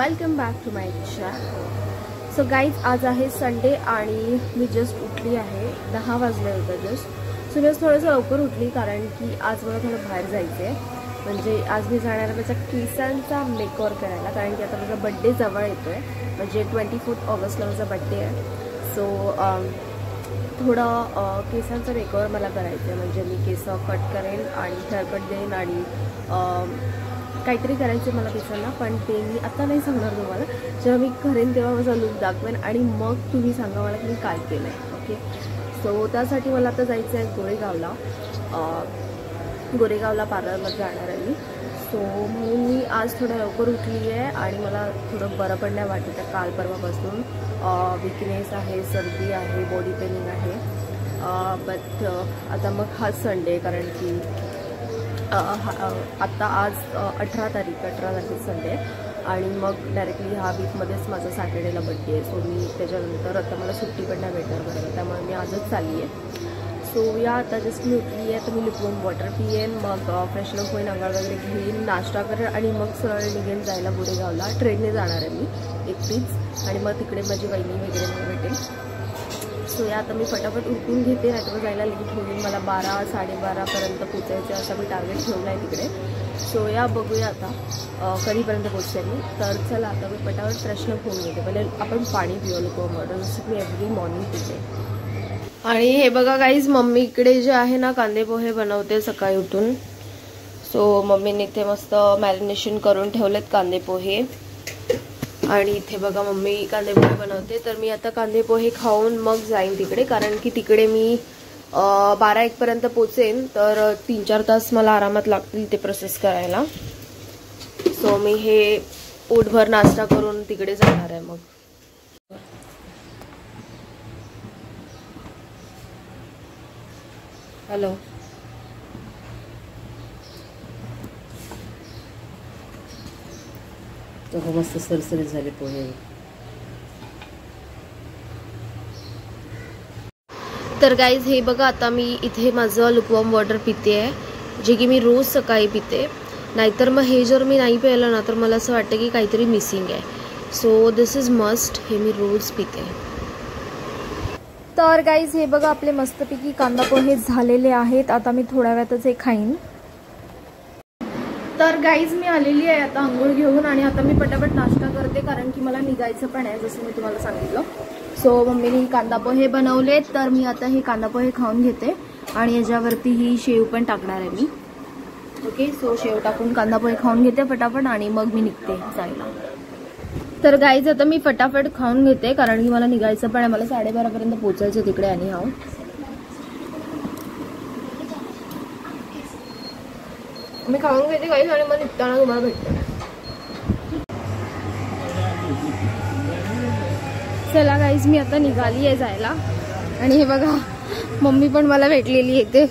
Welcome back to my channel. So guys, आज आहे Sunday आणि मी जस्ट उठली आहे. 10 वाजले होते जस्ट. सो मी थोडंसं लवकर उठली कारण की आज मला थोडं बाहेर जायचं आहे. म्हणजे आज मी जाणार आहे माझ्या केसांचा मेकओव्हर करायला, कारण की आता माझा बड्डे जवळ येतो आहे. म्हणजे 24 ऑगस्टला माझा बड्डे आहे. सो थोडं केसांचा मेकओव्हर मला करायचं आहे. म्हणजे मी केस कट करेन आणि हेअरकट देईन आणि काहीतरी करायचं मला केसांना. पण ते मी आता नाही सांगणार तुम्हाला. जेव्हा मी करेन तेव्हा माझा लुक दाखवेन आणि मग तुम्ही सांगा मला की मी काय केलं आहे. ओके, सो त्यासाठी मला आता जायचं आहे गोरेगावला पार्लरमध्ये जाणार आहे मी. सो म्हणून मी आज थोडं लवकर उठली आहे आणि मला थोडं बरं पण नाही वाटत आहे. काल परवापासून विकनेस आहे, सर्दी आहे, बॉडी पेनिंग आहे. बट आता मग हा संडे, कारण की आत्ता आज 18 तारीख संडे आणि मग डायरेक्टली ह्या वीकमध्येच माझा सॅटर्डेला बड्डे आहे. सो मी त्याच्यानंतर आता मला सुट्टी पण नाही भेटणार करायला, त्यामुळे मी आजच चालली आहे. सो या आता जस्ट मी उठली आहे तर मी लिक्विड वॉटर पिईन, मग फ्रेशअप होईन, अंघोळ वगैरे घेईन, नाश्ता करेन आणि मग सरळ निघेन जायला गोरेगावला. ट्रेनने जाणार आहे मी एकटीच आणि मग तिकडे माझी वहिनी वगैरे मला भेटेल. सो या आता मी फटाफट उठून घेते, नाही तर जायला लेट होईल. मला 12 साडेबारापर्यंत पोचायचं असं मी टार्गेट ठेवलं आहे तिकडे. सो या बघूया आता कधीपर्यंत पोचते मी. तर चला आता मी फटाफट फ्रेशअप होऊन घेते. पहिले आपण पाणी पिऊ वॉटर, जसं मी एव्हरी मॉर्निंग पिते. आणि हे बघा गाईज, मम्मी इकडे जे आहे ना कांदे पोहे बनवते सकाळी उठून. सो मम्मीने इथे मस्त मॅरिनेशन करून ठेवलेत कांदे पोहे आणि इथे बघा मम्मी कांदे पोहे बनवते. तर मी आता कांदे पोहे खाऊन मग जाईन तिकडे, कारण की तिकडे मी 12-1 पर्यंत पोचेन. तर 3-4 तास मला आरामात लागतील ते प्रोसेस करायला. सो मी हे पोटभर नाश्ता करून तिकडे जाणार आहे. मग हॅलो, मस्त सरसरीत झाले पोहे. तर गाईज हे बघा, आता मी इथे माझं लुकवॉर्म वॉटर पिते आहे, जे की मी रोज सकाळी पिते. नाहीतर मग हे जर मी नाही प्यायलं ना तर मला असं वाटतं की काहीतरी मिसिंग आहे. सो दिस इज मस्ट, हे मी रोज पिते. तर गाईज हे बघा, आपले मस्तपैकी कांदा पोहे झालेले आहेत. आता मी थोड्या वेळातच हे खाईन. तर गाईज मी आलेली आहे आता अंघोळ घेऊन आणि आता मी पटापट नाश्ता करते, कारण की मला निघायचं पण आहे जसं मी तुम्हाला सांगितलं. सो मम्मीने कांदा पोहे बनवले, तर मी आता हे कांदा पोहे खाऊन घेते आणि याच्यावरती ही शेव पण टाकणार आहे मी. ओके, सो शेव टाकून कांदा पोहे खाऊन घेते फटाफट आणि मग मी निघते जायला. तर गाईज आता मी फटाफट खाऊन घेते, कारण की मला निघायचं पण आहे. मला 12:30 पर्यंत पोचायचं तिकडे. आणि हा मी खाऊन घेते गाईज आणि मग निघताना तुम्हाला भेटते. चला गाईज, मी आता निघाली आहे जायला आणि हे बघा मम्मी पण मला भेटलेली येते.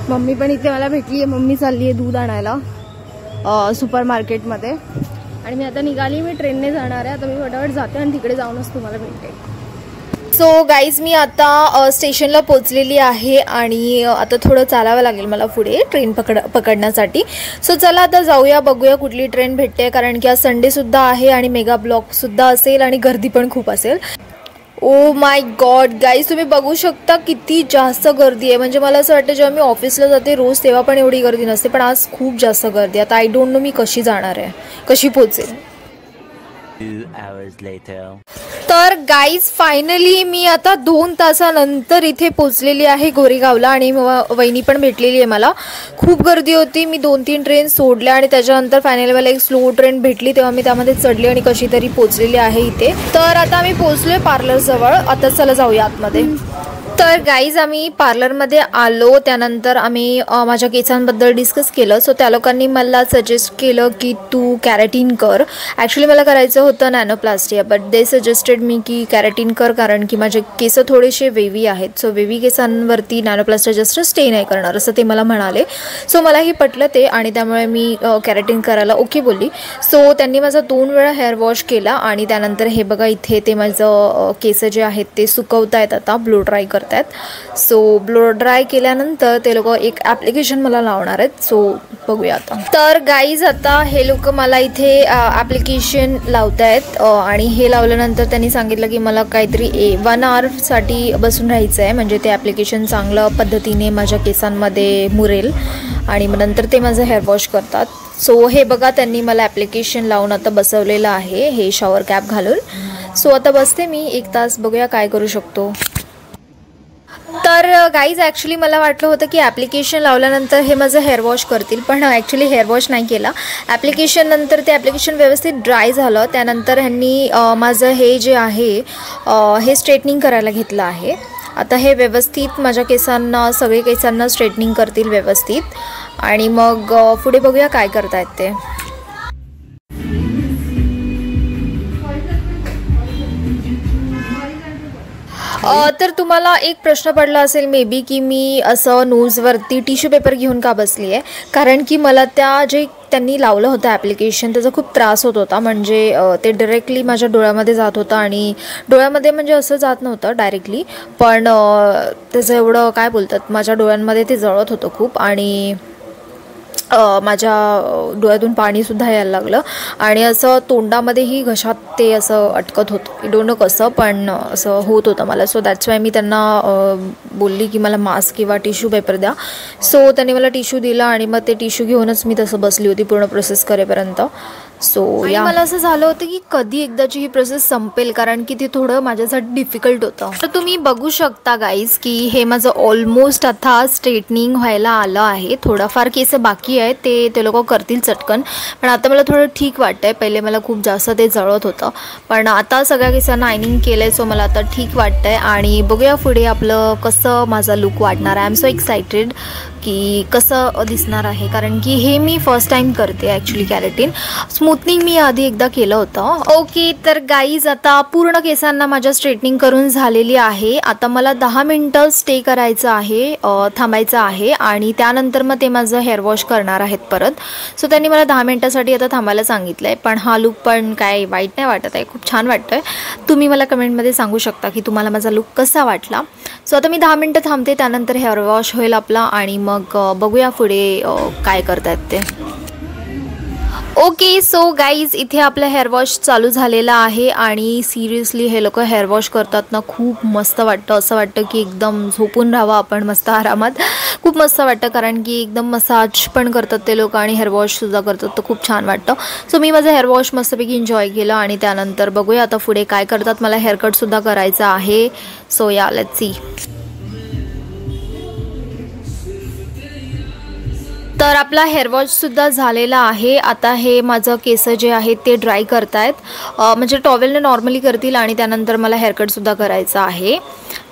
मम्मी पण इथे मला भेटली आहे. मम्मी चालली आहे दूध आणायला सुपर मार्केटमध्ये आणि मी आता निघाली. मी ट्रेनने जाणार आहे. आता मी फटाफट जाते आणि तिकडे जाऊनच तुम्हाला भेटते. सो गाईज मी आता स्टेशनला पोचलेली आहे आणि आता थोडं चालावं लागेल मला पुढे ट्रेन पकडण्यासाठी. सो चला आता जाऊया, बघूया कुठली ट्रेन भेटते, कारण की आज संडेसुद्धा आहे आणि मेगा ब्लॉकसुद्धा असेल आणि गर्दी पण खूप असेल. ओ माय गॉड गाईज, तुम्ही बघू शकता किती जास्त गर्दी आहे. म्हणजे मला असं वाटतं जेव्हा मी ऑफिसला जाते रोज तेव्हा पण एवढी गर्दी नसते, पण आज खूप जास्त गर्दी. आता आय डोंट नो मी कशी जाणार आहे, कशी पोचेल. तर गाईज फायनली मी आता 2 तासानंतर इथे पोचलेली आहे गोरेगावला आणि वहिनी पण भेटलेली आहे मला. खूप गर्दी होती. मी 2-3 ट्रेन सोडल्या आणि त्याच्यानंतर फायनली मला एक स्लो ट्रेन भेटली, तेव्हा मी त्यामध्ये चढली आणि कशी तरी पोचलेली आहे इथे. तर आता मी पोचलोय पार्लर जवळ. आता चला जाऊया आतमध्ये. तर गाईज आम्ही पार्लरमध्ये आलो, त्यानंतर आम्ही माझ्या केसांबद्दल डिस्कस केलं. सो त्या लोकांनी मला सजेस्ट केलं की तू कॅरेटीन कर. ॲक्च्युली मला करायचं होतं नॅनोप्लास्टी, बट दे सजेस्टेड मी की कॅरेटीन कर, कारण की माझे केस थोडेसे वेवी आहेत. सो वेवी केसांवरती नॅनोप्लास्टी जास्त स्टे नाही करणार असं ते मला म्हणाले. सो मलाही पटलं ते आणि त्यामुळे मी कॅरेटीन करायला ओके बोलली. सो त्यांनी माझा 2 वेळा हेअर वॉश केला आणि त्यानंतर हे बघा इथे ते माझं केस जे आहेत ते सुकवतायत, आता ब्लो ड्राय करतात. आहेत। सो ब्लो ड्राय केल्यानंतर ते लोक एक ॲप्लिकेशन मला लावणार आहेत। सो बघूया आता। तर गाईज आता हे लोक मला इथे ॲप्लिकेशन लावत आहेत आणि हे लावल्यानंतर त्यांनी सांगितलं की मला काहीतरी 1 आवरसाठी बसून राहायचं आहे, म्हणजे ते ॲप्लिकेशन चांगलं पद्धतीने माझ्या केसांमध्ये मुरेल आणि मग नंतर ते माझं हेअर वॉश करतात। सो हे बघा त्यांनी मला ॲप्लिकेशन लावून आता बसवलेलं आहे हे शॉवर कॅप घालून। सो आता बसते मी 1 तास, बघूया काय करू शकतो। तर गाईज ॲक्च्युली मला वाटलं होतं की ॲप्लिकेशन लावल्यानंतर हे माझं हेअर वॉश करतील, पण ॲक्च्युली हेअर वॉश नाही केला। ॲप्लिकेशन नंतर ते ॲप्लिकेशन व्यवस्थित ड्राय झालं, त्यानंतर ह्यांनी माझं हे जे आहे हे स्ट्रेटनिंग करायला घेतलं आहे। आता हे व्यवस्थित माझ्या केसांना सगळे केसांना स्ट्रेटनिंग करतील व्यवस्थित आणि मग पुढे बघूया काय करतायत ते। तर तुम्हाला एक प्रश्न पडला असेल मे बी की मी असं नोजवरती टिश्यू पेपर घेऊन का बसली आहे, कारण की मला त्या जे त्यांनी लावलं होतं ॲप्लिकेशन त्याचा खूप त्रास होत होता, म्हणजे ते डायरेक्टली माझ्या डोळ्यामध्ये जात होतं आणि डोळ्यामध्ये म्हणजे असं जात नव्हतं डायरेक्टली, पण त्याचं एवढं काय बोलतात माझ्या डोळ्यांमध्ये ते जळत होतं खूप आणि माझ्या डोळ्यातून पाणीसुद्धा यायला लागलं आणि असं तोंडामध्येही घशात ते असं अटकत होतं, आय डोंट नो कसं, पण असं होत होतं मला। सो दॅट्स वाय मी त्यांना बोलली की मला मास्क किंवा टिश्यू पेपर द्या। सो त्यांनी मला टिश्यू दिला आणि मग ते टिश्यू घेऊनच मी तसं बसली होती पूर्ण प्रोसेस करेपर्यंत। सो या मला असं झालं होतं की कधी एकदाची ही प्रोसेस संपेल, कारण की ते थोडं माझ्यासाठी डिफिकल्ट होतं। तर तुम्ही बघू शकता गाईज की हे माझं ऑलमोस्ट आता स्ट्रेटनिंग व्हायला आलं आहे, थोडाफार केस बाकी आहे ते लोक करतील चटकन, पण आता मला थोडं ठीक वाटतंय। पहिले मला खूप जास्त ते जळत होतं, पण आता सगळ्या केसांना आयनिंग केलंय, सो मला आता ठीक वाटतंय आणि बघूया पुढे आपलं कसं माझा लुक वाटणार आहे। आय एम सो एक्सायटेड की कसं दिसणार आहे, कारण की हे मी फर्स्ट टाइम करते ॲक्च्युली कॅरेटिन। स्मूथनिंग मी आधी एकदा केलं होतं। ओके, तर गाईज आता पूर्ण केसांना माझ्या स्ट्रेटनिंग करून झालेली आहे। आता मला 10 मिनटं स्टे करायचं आहे, थांबायचं आहे आणि त्यानंतर मग ते माझं हेअर वॉश करणार आहेत परत। सो त्यांनी मला 10 मिनटासाठी आता थांबायला सांगितलं आहे, पण हा लुक पण काय वाईट नाही वाटत आहे, खूप छान वाटतं आहे। तुम्ही मला कमेंटमध्ये सांगू शकता की तुम्हाला माझा लुक कसा वाटला। सो आता मी 10 मिनटं थांबते, त्यानंतर हेअर वॉश होईल आपला आणि मग बघूया पुढे काय करतायत ते। ओके, सो गाईज इथे आपलं हेअर वॉश चालू झालेलं आहे आणि सिरियसली हे लोक हेअर वॉश करतात ना खूप मस्त वाटतं, असं वाटतं की एकदम झोपून राहावं आपण मस्त आरामात, खूप मस्त वाटतं, कारण की एकदम मसाज पण करतात ते लोक आणि हेअर वॉशसुद्धा करतात, तर खूप छान वाटतं। सो मी माझं हेअर वॉश मस्तपैकी एन्जॉय केलं आणि त्यानंतर बघूया आता पुढे काय करतात। मला हेअरकटसुद्धा करायचं आहे, सो या लेट्स सी। तर आपला हेअर वॉशसुद्धा झालेला आहे। आता हे माझं केस जे आहेत ते ड्राय करतायत, म्हणजे टॉवेलने नॉर्मली करतील आणि त्यानंतर मला हेअरकटसुद्धा करायचं आहे।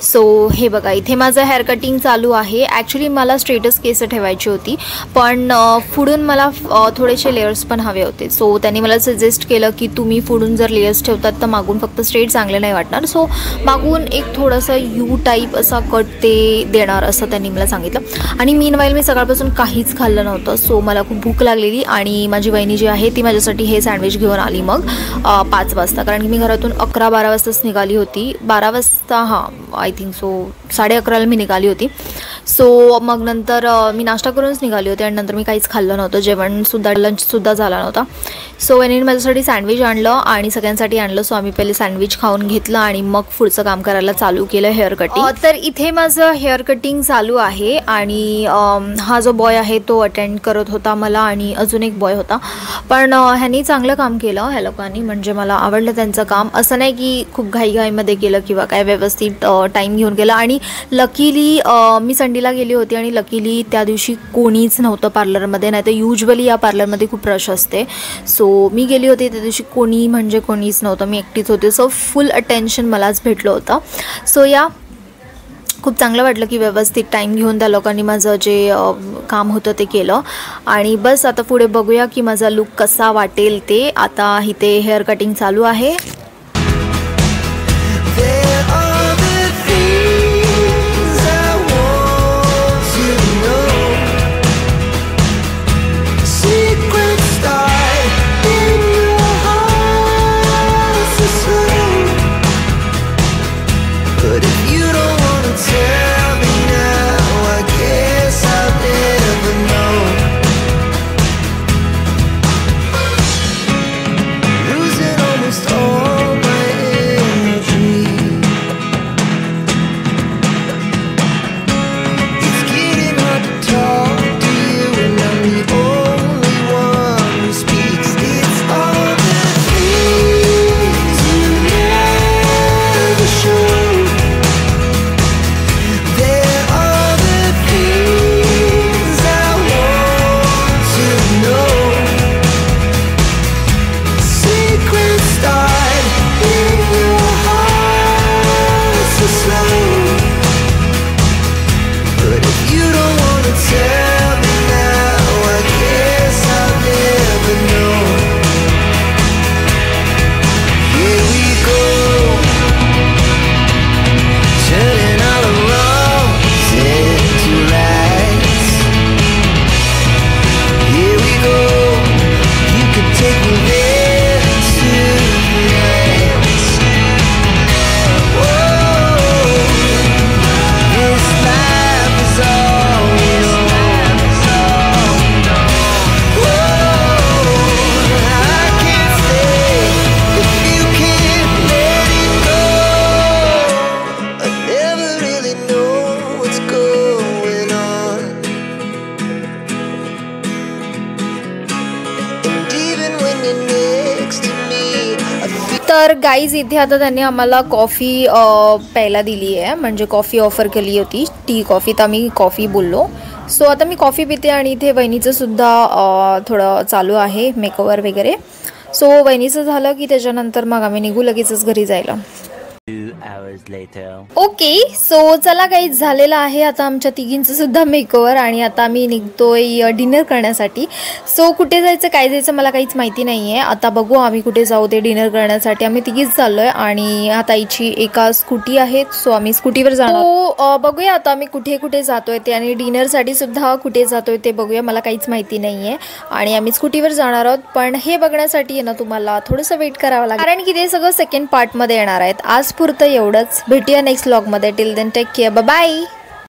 सो हे बघा इथे माझं हेअर कटिंग चालू आहे। ॲक्च्युली मला स्ट्रेटच केस ठेवायची होती, पण पुढून मला थोडेसे लेयर्स पण हवे होते। सो त्यांनी मला सजेस्ट केलं की तुम्ही पुढून जर लेयर्स ठेवतात तर मागून फक्त स्ट्रेट चांगले नाही वाटणार, सो मागून एक थोडंसं यू टाईप असा कट ते देणार असं त्यांनी मला सांगितलं। आणि मीनवाईल मी सकाळपासून काहीच खाल्लं नव्हतं, सो मला खूप भूक लागलेली आणि माझी वहिनी जी आहे ती माझ्यासाठी हे सँडविच घेऊन आली मग 5 वाजता, कारण की मी घरातून 11-12 वाजताच निघाली होती, 12 वाजता हां आय थिंक सो 11:30ला मी निघाली होती। सो मग नंतर मी नाश्ता करूनच निघाली होती आणि नंतर मी काहीच खाल्लं नव्हतं, जेवणसुद्धा लंचसुद्धा झाला नव्हता। सो वहिनीने माझ्यासाठी सँडविच आणलं आणि सगळ्यांसाठी आणलं, सो आम्ही पहिले सँडविच खाऊन घेतलं आणि मग पुढचं काम करायला चालू केलं हेअर कटिंग। तर इथे माझं हेअर कटिंग चालू आहे आणि हा जो बॉय आहे तो अटेंड करत होता मला आणि अजून एक बॉय होता, पण ह्यांनी चांगलं काम केलं ह्या लोकांनी, म्हणजे मला आवडलं त्यांचं काम। असं नाही की खूप घाईघाईमध्ये केलं किंवा काय, व्यवस्थित टाईम घेऊन केलं आणि लकीली मी संडेला गेली होती आणि लकीली त्या दिवशी कोणीच नव्हतं पार्लरमध्ये, नाही तर युजली या पार्लरमध्ये खूप रश असते। सो मी गेली होती त्या दिवशी कोणी म्हणजे कोणीच नव्हतं, मी एकटीच होते, सो फुल अटेन्शन मलाच भेटलं होतं। सो या खूप चांगलं वाटलं की व्यवस्थित टाईम घेऊन त्या लोकांनी माझं जे काम होतं ते केलं आणि बस आता पुढे बघूया की माझा लुक कसा वाटेल ते। आता इथे हेअर कटिंग चालू आहे। But if you don't wanna tell तर गाईज इथे आता त्यांनी आम्हाला कॉफी प्यायला दिली आहे, म्हणजे कॉफी ऑफर केली होती, टी कॉफी, तर आम्ही कॉफी बोललो. सो आता मी कॉफी पिते आणि इथे वहिनीचं सुद्धा थोडं चालू आहे मेकओव्हर वगैरे. सो वहिनीचं झालं की त्याच्यानंतर मग आम्ही निघू लगेचच घरी जायला. ओके, सो चला काही झालेलं आहे आता आमच्या तिघींचं सुद्धा मेकओव्हर आणि आता आम्ही निघतोय डिनर करण्यासाठी. सो कुठे जायचं काय जायचं मला काहीच माहिती नाही आहे. आता बघू आम्ही कुठे जाऊ ते डिनर करण्यासाठी. आम्ही तिघीच चाललो आहे आणि आता हिची एका स्कूटी आहे, सो आम्ही स्कूटीवर जाणार. सो बघूया आता आम्ही कुठे कुठे जातोय ते आणि डिनरसाठी सुद्धा कुठे जातोय ते बघूया. मला काहीच माहिती नाही आहे आणि आम्ही स्कूटीवर जाणार आहोत. पण हे बघण्यासाठी आहे ना तुम्हाला थोडंसं वेट करावं लागेल, कारण की ते सगळं सेकंड पार्टमध्ये येणार आहेत. आज पुरतं एवढंच. भेटूया नेक्स्ट व्लॉगमध्ये. Till then take care, bye bye.